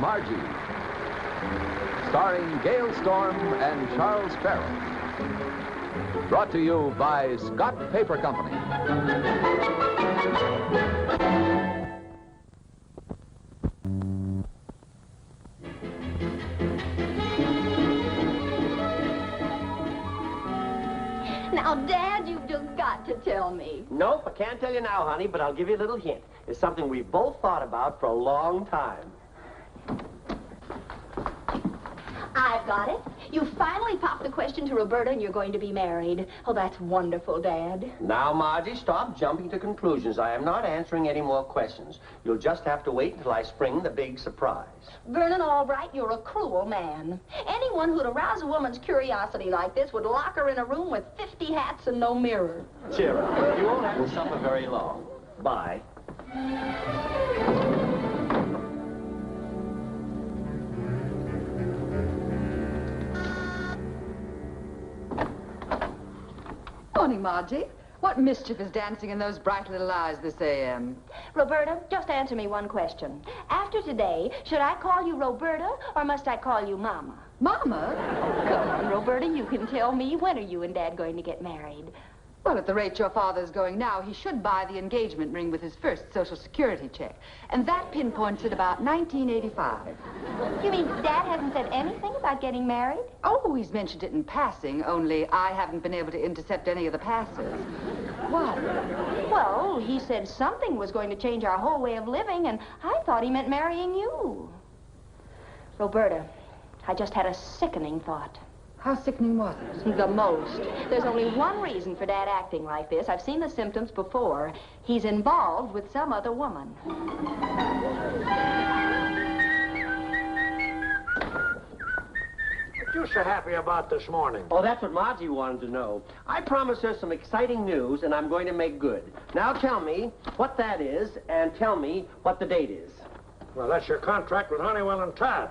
Margie, starring Gale Storm and Charles Farrell. Brought to you by Scott Paper Company. Now, Dad, you've just got to tell me. Nope, I can't tell you now, honey, but I'll give you a little hint. It's something we've both thought about for a long time. I've got it. You finally popped the question to Roberta and you're going to be married. Oh, that's wonderful, Dad. Now, Margie, stop jumping to conclusions. I am not answering any more questions. You'll just have to wait until I spring the big surprise. Vernon Albright, you're a cruel man. Anyone who'd arouse a woman's curiosity like this would lock her in a room with 50 hats and no mirror. Cheer up. You won't have to suffer very long. Bye. Morning, Margie. What mischief is dancing in those bright little eyes this a.m.? Roberta, just answer me one question. After today, should I call you Roberta or must I call you Mama? Mama? Come on, Roberta, you can tell me. When are you and Dad going to get married? Well, at the rate your father's going now, he should buy the engagement ring with his first Social Security check. And that pinpoints it about 1985. You mean Dad hasn't said anything about getting married? Oh, he's mentioned it in passing, only I haven't been able to intercept any of the passes. What? Well, he said something was going to change our whole way of living, and I thought he meant marrying you. Roberta, I just had a sickening thought. How sickening was it? The most. There's only one reason for Dad acting like this. I've seen the symptoms before. He's involved with some other woman. What you so happy about this morning? Oh, that's what Margie wanted to know. I promised her some exciting news, and I'm going to make good. Now tell me what that is, and tell me what the date is. Well, that's your contract with Honeywell and Todd.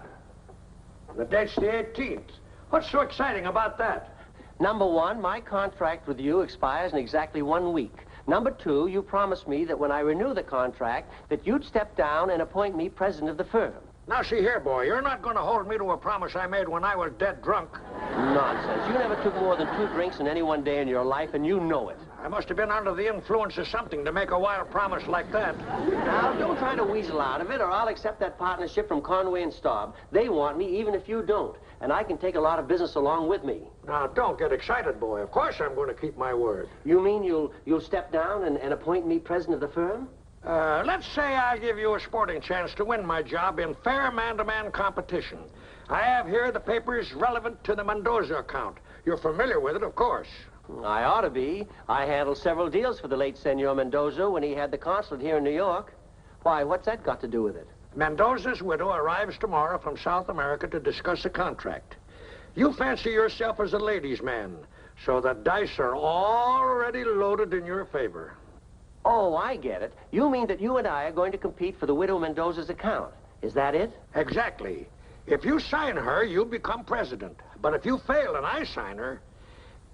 The date's the 18th. What's so exciting about that? Number one, my contract with you expires in exactly 1 week. Number two, you promised me that when I renew the contract, that you'd step down and appoint me president of the firm. Now, see here, boy, you're not going to hold me to a promise I made when I was dead drunk. Nonsense. You never took more than 2 drinks in any one day in your life, and you know it. I must have been under the influence of something to make a wild promise like that. Now, don't try to weasel out of it, or I'll accept that partnership from Conway and Staub. They want me, even if you don't. And I can take a lot of business along with me. Now, don't get excited, boy. Of course I'm going to keep my word. You mean you'll step down and appoint me president of the firm? Let's say I give you a sporting chance to win my job in fair man-to-man competition. I have here the papers relevant to the Mendoza account. You're familiar with it, of course. I ought to be. I handled several deals for the late Senor Mendoza when he had the consulate here in New York. Why, what's that got to do with it? Mendoza's widow arrives tomorrow from South America to discuss a contract. You fancy yourself as a ladies' man, so the dice are already loaded in your favor. Oh, I get it. You mean that you and I are going to compete for the widow Mendoza's account. Is that it? Exactly. If you sign her, you become president. But if you fail and I sign her,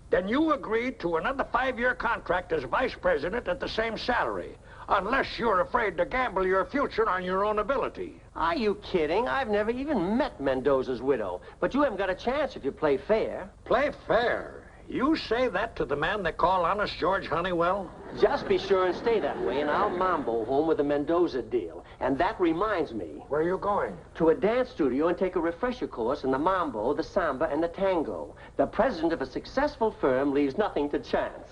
then you agree to another 5-year contract as vice president at the same salary. Unless you're afraid to gamble your future on your own ability. Are you kidding? I've never even met Mendoza's widow. But you haven't got a chance if you play fair. Play fair? You say that to the man they call Honest George Honeywell? Just be sure and stay that way, and I'll mambo home with the Mendoza deal. And that reminds me. Where are you going? To a dance studio and take a refresher course in the mambo, the samba, and the tango. The president of a successful firm leaves nothing to chance.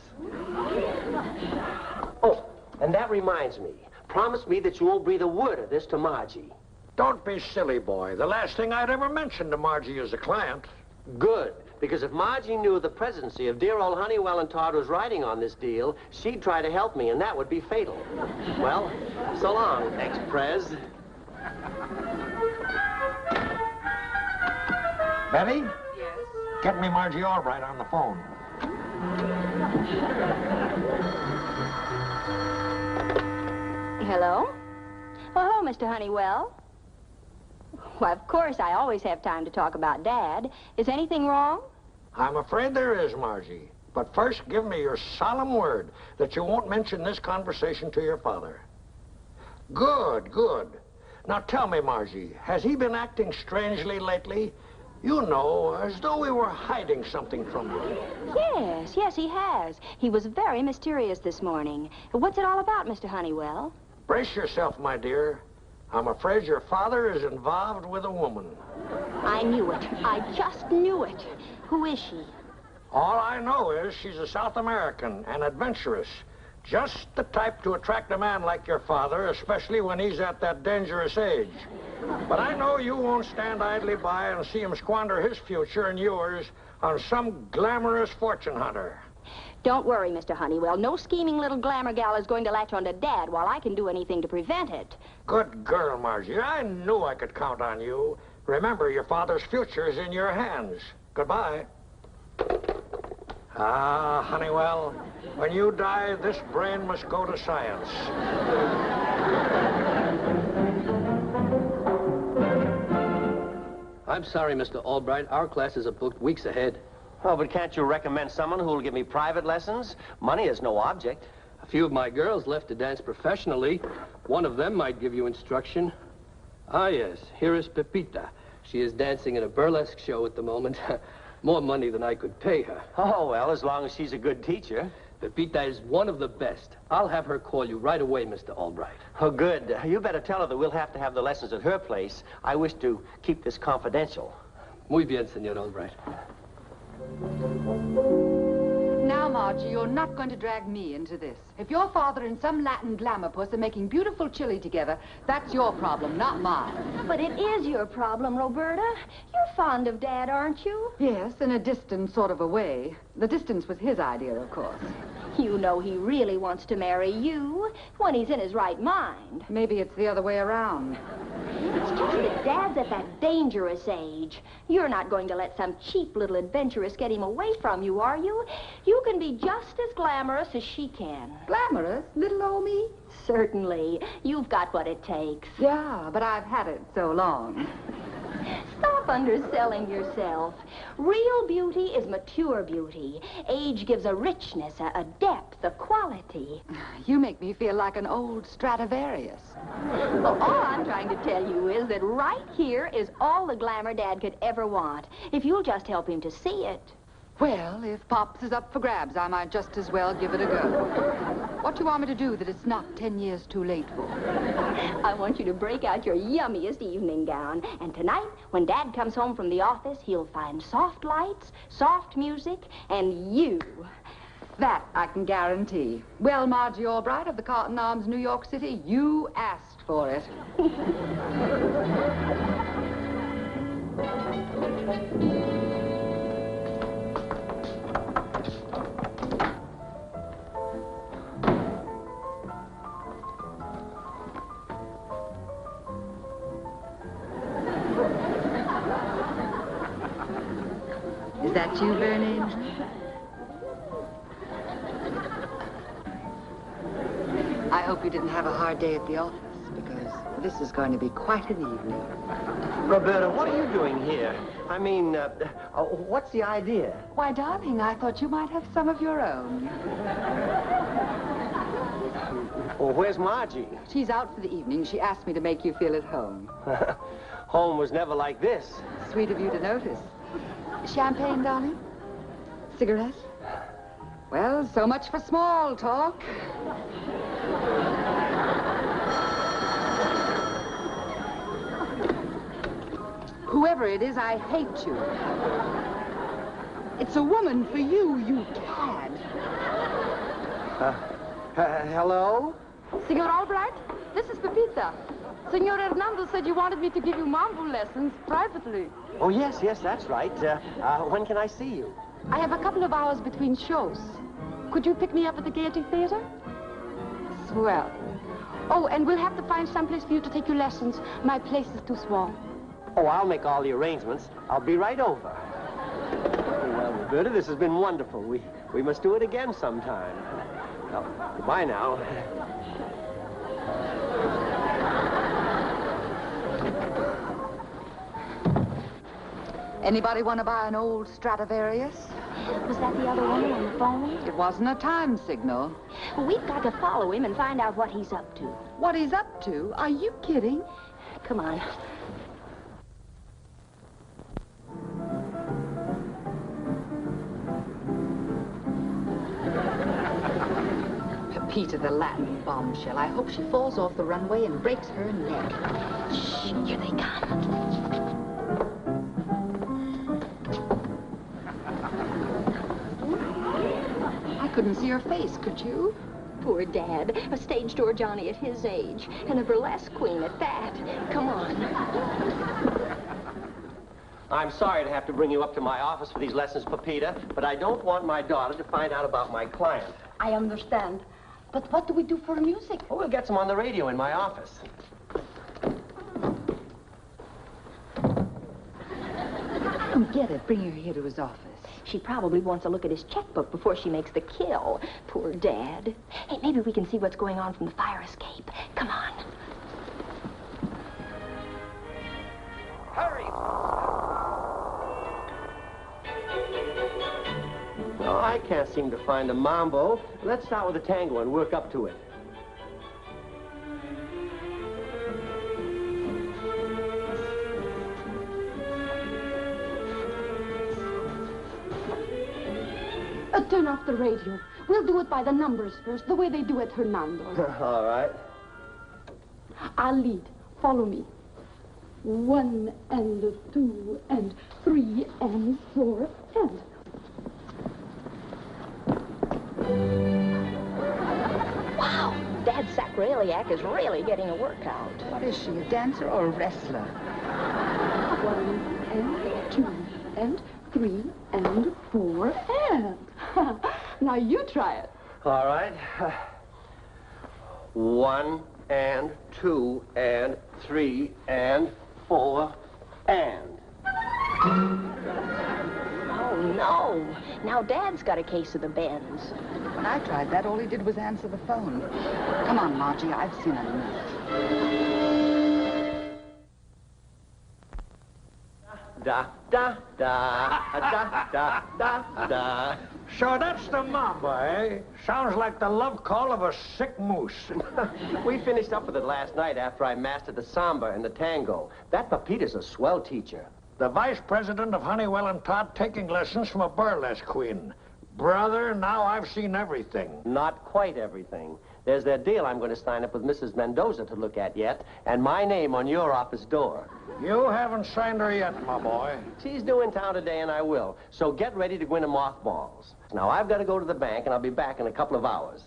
Oh. And that reminds me. Promise me that you won't breathe a word of this to Margie. Don't be silly, boy. The last thing I'd ever mention to Margie is a client. Good. Because if Margie knew the presidency of dear old Honeywell and Todd was riding on this deal, she'd try to help me, and that would be fatal. Well, so long, ex-prez. Betty? Yes? Get me Margie Albright on the phone. Hello? Oh, hello, Mr. Honeywell. Well, of course, I always have time to talk about Dad. Is anything wrong? I'm afraid there is, Margie. But first, give me your solemn word that you won't mention this conversation to your father. Good, good. Now tell me, Margie, has he been acting strangely lately? You know, as though we were hiding something from you. Yes, he has. He was very mysterious this morning. What's it all about, Mr. Honeywell? Brace yourself, my dear. I'm afraid your father is involved with a woman. I knew it. I just knew it. Who is she? All I know is she's a South American and adventurous. Just the type to attract a man like your father, especially when he's at that dangerous age. But I know you won't stand idly by and see him squander his future and yours on some glamorous fortune hunter. Don't worry, Mr. Honeywell. No scheming little glamour gal is going to latch onto Dad while I can do anything to prevent it. Good girl, Margie. I knew I could count on you. Remember, your father's future is in your hands. Goodbye. Ah, Honeywell, when you die, this brain must go to science. I'm sorry, Mr. Albright. Our classes are booked weeks ahead. Oh, but can't you recommend someone who will give me private lessons? Money is no object. A few of my girls left to dance professionally. One of them might give you instruction. Ah, yes. Here is Pepita. She is dancing in a burlesque show at the moment. More money than I could pay her. Oh, well, as long as she's a good teacher. Pepita is one of the best. I'll have her call you right away, Mr. Albright. Oh, good. You better tell her that we'll have to have the lessons at her place. I wish to keep this confidential. Muy bien, Senor Albright. Now, Margie, you're not going to drag me into this. If your father and some Latin glamour puss are making beautiful chili together, that's your problem, not mine. But it is your problem, Roberta. You're fond of Dad, aren't you? Yes, in a distant sort of a way. The distance was his idea, of course. You know he really wants to marry you when he's in his right mind. Maybe it's the other way around. It's just that Dad's at that dangerous age. You're not going to let some cheap little adventuress get him away from you, are you? You can be just as glamorous as she can. Glamorous? Little old me? Certainly. You've got what it takes. Yeah, but I've had it so long. Stop underselling yourself. Real beauty is mature beauty. Age gives a richness, a depth, a quality. You make me feel like an old Stradivarius. Well, all I'm trying to tell you is that right here is all the glamour Dad could ever want, if you'll just help him to see it. Well, if Pops is up for grabs, I might just as well give it a go. What do you want me to do that it's not 10 years too late for? I want you to break out your yummiest evening gown. And tonight, when Dad comes home from the office, he'll find soft lights, soft music, and you. That I can guarantee. Well, Margie Albright of the Cotton Arms, New York City, you asked for it. Is that you, Burn Angel? I hope you didn't have a hard day at the office, because this is going to be quite an evening. Roberta, what are you doing here? I mean, what's the idea? Why, darling, I thought you might have some of your own. Well, where's Margie? She's out for the evening. She asked me to make you feel at home. Home was never like this. Sweet of you to notice. Champagne, darling? Cigarette? Well, so much for small talk. Whoever it is, I hate you. It's a woman for you, you cad. Hello? Senor Albright, this is Pepita. Senor Hernando said you wanted me to give you mambo lessons privately. Oh, yes, that's right. When can I see you? I have a couple of hours between shows. Could you pick me up at the Gaiety Theater? Swell. Oh, and we'll have to find someplace for you to take your lessons. My place is too small. Oh, I'll make all the arrangements. I'll be right over. Well, Roberta, this has been wonderful. We must do it again sometime. Well, goodbye now. Anybody want to buy an old Stradivarius? Was that the other woman on the phone? It wasn't a time signal. We've got to follow him and find out what he's up to. What he's up to? Are you kidding? Come on. Pepita, the Latin bombshell. I hope she falls off the runway and breaks her neck. Shh, here they come. I couldn't see her face, could you? Poor Dad. A stage door Johnny at his age. And a burlesque queen at that. Come on. I'm sorry to have to bring you up to my office for these lessons, Pepita, but I don't want my daughter to find out about my client. I understand. But what do we do for music? Well, we'll get some on the radio in my office. Get it. Bring her here to his office. She probably wants a look at his checkbook before she makes the kill. Poor Dad. Hey, maybe we can see what's going on from the fire escape. Come on. Hurry! No, I can't seem to find a mambo. Let's start with a tango and work up to it. Turn off the radio. We'll do it by the numbers first, the way they do at Hernando's. All right. I'll lead. Follow me. 1 and 2 and 3 and 4 and... Wow, Dad Sacraliac is really getting a workout. What is she, a dancer or a wrestler? 1 and 2 and 3 and 4 and... Now you try it. All right. 1 and 2 and 3 and 4 and. Oh, no. Now Dad's got a case of the bends. When I tried that, all he did was answer the phone. Come on, Margie, I've seen enough. Da, da, da, da, da, da, da. So that's the mambo, eh? Sounds like the love call of a sick moose. We finished up with it last night after I mastered the samba and the tango. That Pepita's a swell teacher. The vice president of Honeywell and Todd taking lessons from a burlesque queen. Brother, now I've seen everything. Not quite everything. There's that deal I'm going to sign up with Mrs. Mendoza to look at yet, and my name on your office door. You haven't signed her yet, my boy. She's due in town today, and I will. So get ready to go into mothballs. Now, I've got to go to the bank, and I'll be back in a couple of hours.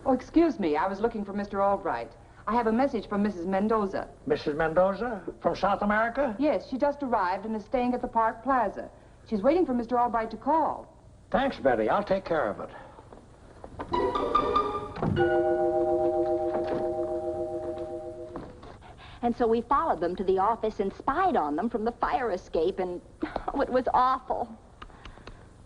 Oh, excuse me. I was looking for Mr. Albright. I have a message from Mrs. Mendoza. Mrs. Mendoza? From South America? Yes, she just arrived and is staying at the Park Plaza. She's waiting for Mr. Albright to call. Thanks, Betty. I'll take care of it. And so we followed them to the office and spied on them from the fire escape, and oh, it was awful.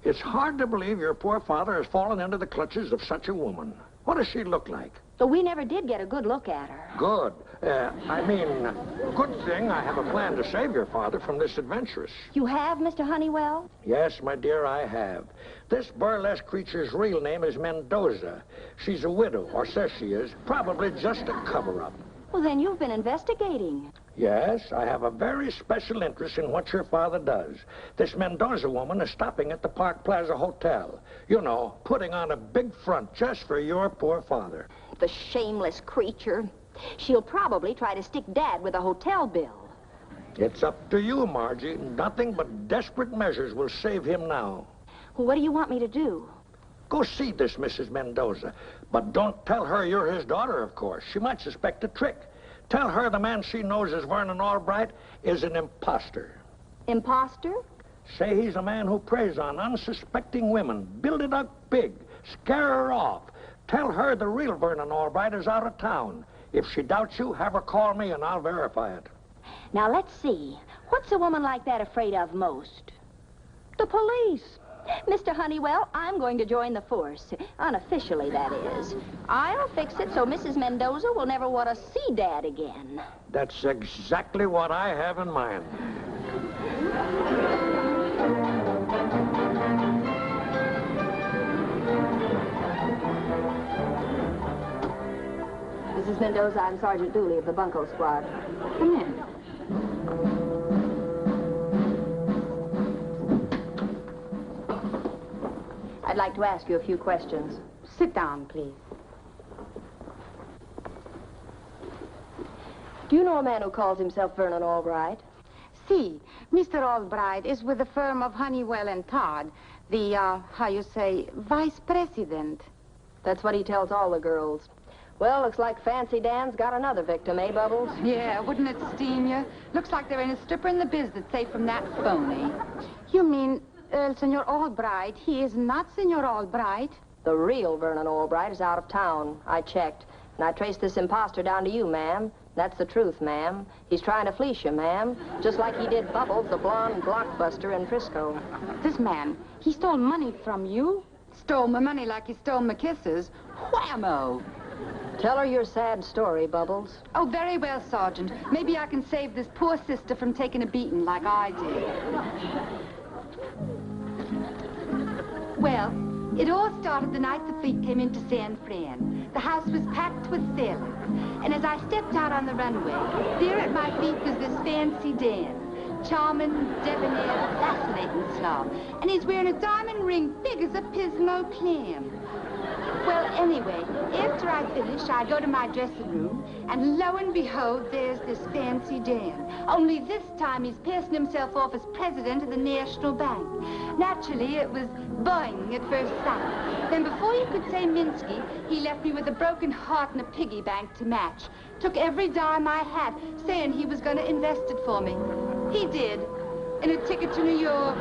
It's hard to believe your poor father has fallen into the clutches of such a woman. What does she look like? But we never did get a good look at her. Good. Good thing I have a plan to save your father from this adventuress. You have, Mr. Honeywell? Yes, my dear, I have. This burlesque creature's real name is Mendoza. She's a widow, or says she is, probably just a cover-up. Well, then you've been investigating. Yes, I have a very special interest in what your father does. This Mendoza woman is stopping at the Park Plaza Hotel. You know, putting on a big front just for your poor father. The shameless creature. She'll probably try to stick Dad with a hotel bill. It's up to you, Margie. Nothing but desperate measures will save him now. Well, what do you want me to do? Go see this Mrs. Mendoza. But don't tell her you're his daughter, of course. She might suspect a trick. Tell her the man she knows as Vernon Albright is an imposter. Imposter? Say he's a man who preys on unsuspecting women. Build it up big. Scare her off. Tell her the real Vernon Albright is out of town. If she doubts you, have her call me and I'll verify it. Now, let's see. What's a woman like that afraid of most? The police. Mr. Honeywell, I'm going to join the force. Unofficially, that is. I'll fix it so Mrs. Mendoza will never want to see Dad again. That's exactly what I have in mind. Mendoza, I'm Sergeant Dooley of the Bunco Squad. Come in. I'd like to ask you a few questions. Sit down, please. Do you know a man who calls himself Vernon Albright? See, Mr. Albright is with the firm of Honeywell and Todd, the, how you say, vice president. That's what he tells all the girls. Well, looks like Fancy Dan's got another victim, eh, Bubbles? Yeah, wouldn't it steam you? Looks like there ain't a stripper in the biz that's safe from that phony. You mean, Senor Albright? He is not Senor Albright. The real Vernon Albright is out of town. I checked, and I traced this imposter down to you, ma'am. That's the truth, ma'am. He's trying to fleece you, ma'am, just like he did Bubbles, the blonde blockbuster in Frisco. This man, he stole money from you? Stole my money like he stole my kisses. Whammo! Tell her your sad story, Bubbles. Oh, very well, Sergeant. Maybe I can save this poor sister from taking a beating like I did. Well, it all started the night the fleet came into San Fran. The house was packed with sailors. And as I stepped out on the runway, there at my feet was this Fancy Dan. Charming, debonair, fascinating slob. And he's wearing a diamond ring big as a Pismo clam. Well, anyway, after I finish, I go to my dressing room, and lo and behold, there's this Fancy Dan. Only this time he's passing himself off as president of the National Bank. Naturally, it was boing at first sight. Then before you could say Minsky, he left me with a broken heart and a piggy bank to match. Took every dime I had, saying he was going to invest it for me. He did. In a ticket to New York.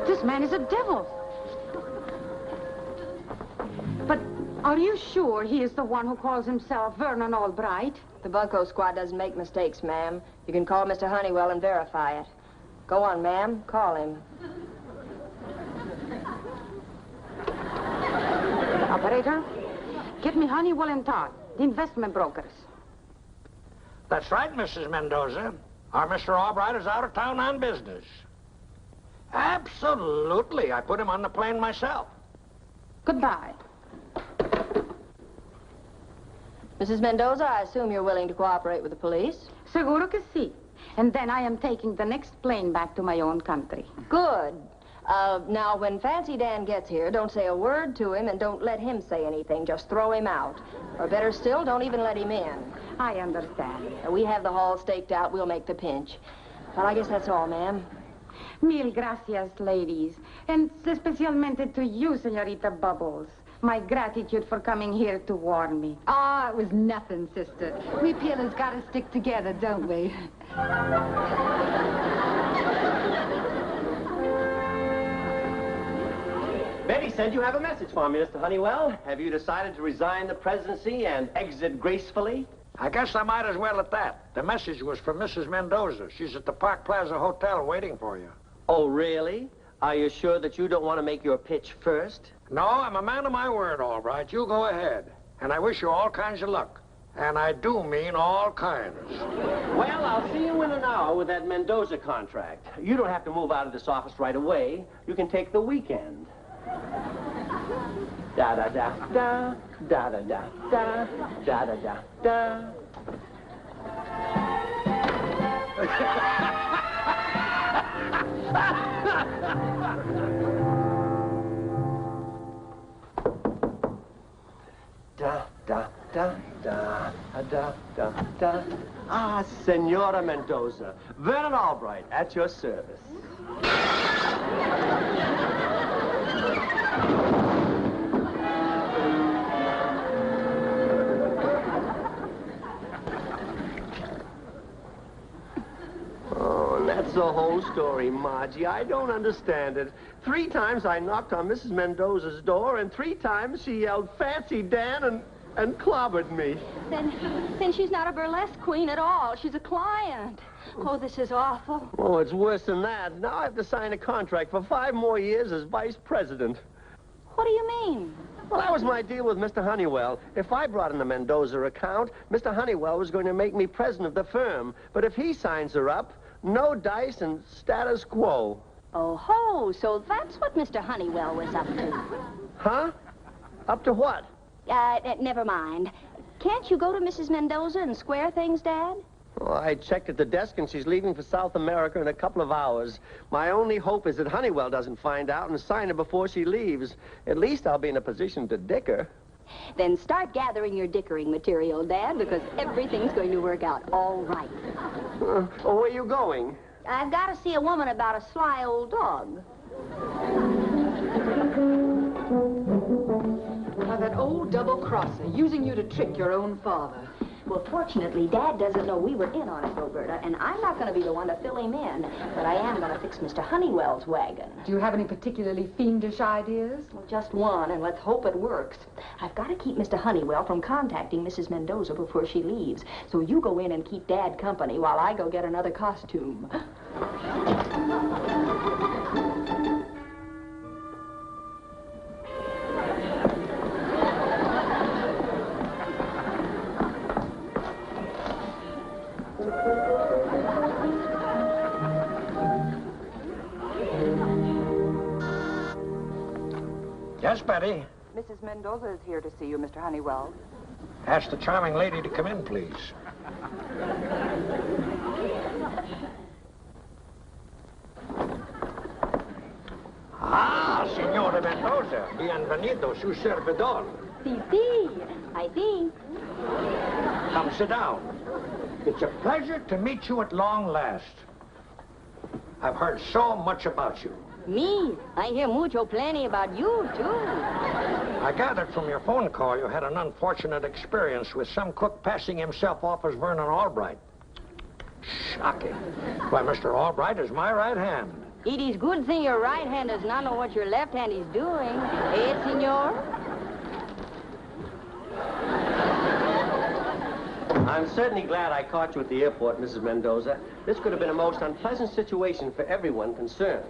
This man is a devil. But are you sure he is the one who calls himself Vernon Albright? The Bunco Squad doesn't make mistakes, ma'am. You can call Mr. Honeywell and verify it. Go on, ma'am. Call him. Operator, get me Honeywell and Todd, the investment brokers. That's right, Mrs. Mendoza. Our Mr. Albright is out of town on business. Absolutely. I put him on the plane myself. Goodbye. Mrs. Mendoza, I assume you're willing to cooperate with the police? Seguro que sí. And then I am taking the next plane back to my own country. Good. Now, when Fancy Dan gets here, don't say a word to him and don't let him say anything. Just throw him out. Or better still, don't even let him in. I understand. We have the hall staked out. We'll make the pinch. Well, I guess that's all, ma'am. Mil gracias, ladies. And especialmente to you, Senorita Bubbles. My gratitude for coming here to warn me. Ah, it was nothing, sister. We peelers gotta stick together, don't we? Betty said you have a message for me, Mr. Honeywell. Have you decided to resign the presidency and exit gracefully? I guess I might as well at that. The message was from Mrs. Mendoza. She's at the Park Plaza Hotel waiting for you. Oh, really? Are you sure that you don't want to make your pitch first? No, I'm a man of my word, all right. You go ahead. And I wish you all kinds of luck. And I do mean all kinds. Well, I'll see you in an hour with that Mendoza contract. You don't have to move out of this office right away. You can take the weekend. Da da da da da da da da da da da da. Da da da da da da da. Ah, Senora Mendoza, Vernon Albright, at your service. Oh, that's the whole story, Margie. I don't understand it. 3 times I knocked on Mrs. Mendoza's door, and 3 times she yelled, "Fancy Dan," and clobbered me. Then she's not a burlesque queen at all. She's a client. Oh, this is awful. Oh, it's worse than that. Now I have to sign a contract for 5 more years as vice president. What do you mean? Well, that was my deal with Mr. Honeywell. If I brought in the Mendoza account, Mr. Honeywell was going to make me president of the firm. But if he signs her up, no dice and status quo. Oh, ho, so that's what Mr. Honeywell was up to. Huh? Up to what? Never mind. Can't you go to Mrs. Mendoza and square things, Dad? Well, I checked at the desk, and she's leaving for South America in a couple of hours. My only hope is that Honeywell doesn't find out and sign her before she leaves. At least I'll be in a position to dick her. Then start gathering your dickering material, Dad, because everything's going to work out all right. Well, where are you going? I've got to see a woman about a sly old dog. Now, that old double-crosser, using you to trick your own father. Well, fortunately, Dad doesn't know we were in on it, Roberta, and I'm not going to be the one to fill him in. But I am going to fix Mr. Honeywell's wagon. Do you have any particularly fiendish ideas? Well, just one, and let's hope it works. I've got to keep Mr. Honeywell from contacting Mrs. Mendoza before she leaves. So you go in and keep Dad company while I go get another costume. Yes, Betty? Mrs. Mendoza is here to see you, Mr. Honeywell. Ask the charming lady to come in, please. Ah, Signora Mendoza. Bienvenido, su servidor. Si, I think. Come sit down. It's a pleasure to meet you at long last. I've heard so much about you. Me? I hear mucho plenty about you, too. I gathered from your phone call you had an unfortunate experience with some cook passing himself off as Vernon Albright. Shocking. Why, Mr. Albright is my right hand. It is good thing your right hand does not know what your left hand is doing. Eh, senor? I'm certainly glad I caught you at the airport, Mrs. Mendoza. This could have been a most unpleasant situation for everyone concerned.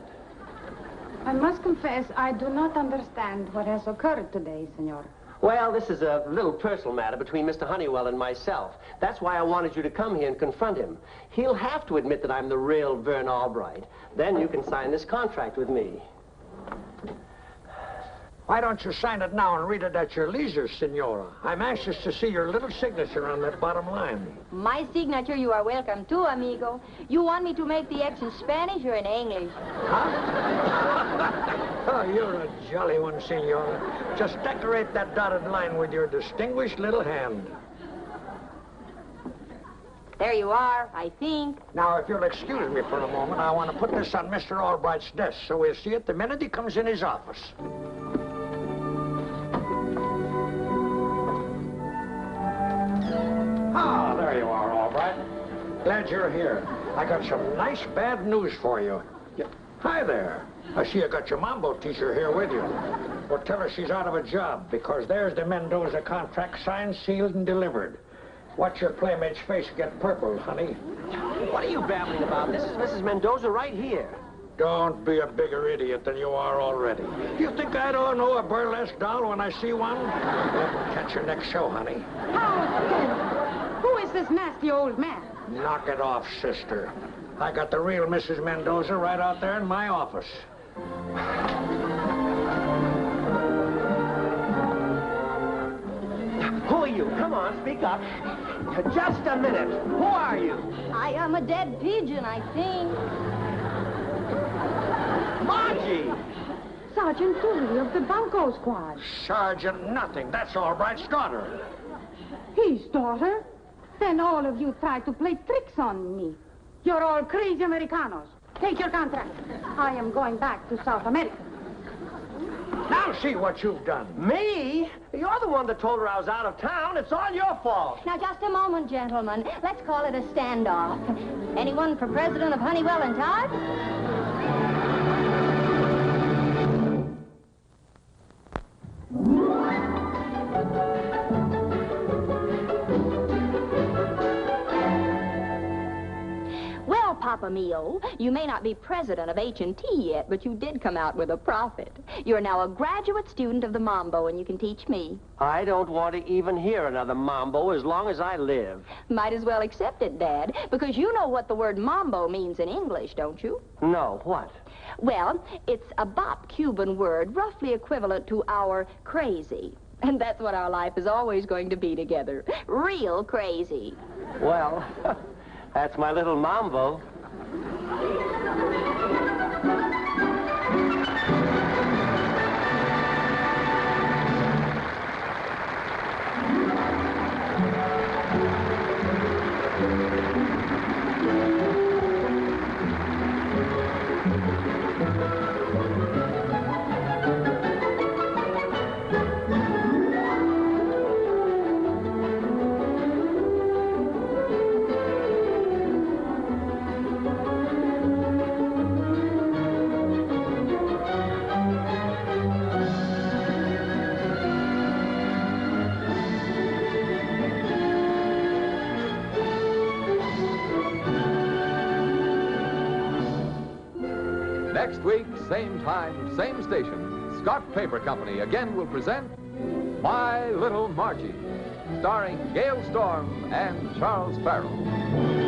I must confess, I do not understand what has occurred today, senor. Well, this is a little personal matter between Mr. Honeywell and myself. That's why I wanted you to come here and confront him. He'll have to admit that I'm the real Vern Albright. Then you can sign this contract with me. Why don't you sign it now and read it at your leisure, Senora? I'm anxious to see your little signature on that bottom line. My signature you are welcome to, amigo. You want me to make the X in Spanish or in English? Oh, you're a jolly one, Senora. Just decorate that dotted line with your distinguished little hand. There you are, I think. Now, if you'll excuse me for a moment, I want to put this on Mr. Albright's desk so we'll see it the minute he comes in his office. Ah, there you are, Albright. Glad you're here. I got some nice bad news for you. Hi there. I see you got your Mambo teacher here with you. Well, tell her she's out of a job, because there's the Mendoza contract signed, sealed, and delivered. Watch your playmate's face get purple, honey. What are you babbling about? This is Mrs. Mendoza right here. Don't be a bigger idiot than you are already. Do you think I don't know a burlesque doll when I see one? Catch your next show, honey. Who is this nasty old man? Knock it off, sister. I got the real Mrs. Mendoza right out there in my office. Who are you? Come on, speak up. Just a minute. Who are you? I am a dead pigeon, I think. Margie! Sergeant Dooley of the Bunko Squad. Sergeant nothing. That's Albright's daughter. His daughter? Then all of you try to play tricks on me. You're all crazy Americanos. Take your contract. I am going back to South America. Now see what you've done. Me? You're the one that told her I was out of town. It's all your fault. Now, just a moment, gentlemen. Let's call it a standoff. Anyone for president of Honeywell and Todd? Well, Papa Mio, you may not be president of H&T yet, but you did come out with a profit. You're now a graduate student of the Mambo, and you can teach me. I don't want to even hear another mambo as long as I live. Might as well accept it, Dad, because you know what the word Mambo means in English, don't you? No, what? Well, it's a Bop Cuban word roughly equivalent to our crazy. And that's what our life is always going to be together. Real crazy. Well, that's my little mambo. Next week, same time, same station, Scott Paper Company again will present My Little Margie, starring Gale Storm and Charles Farrell.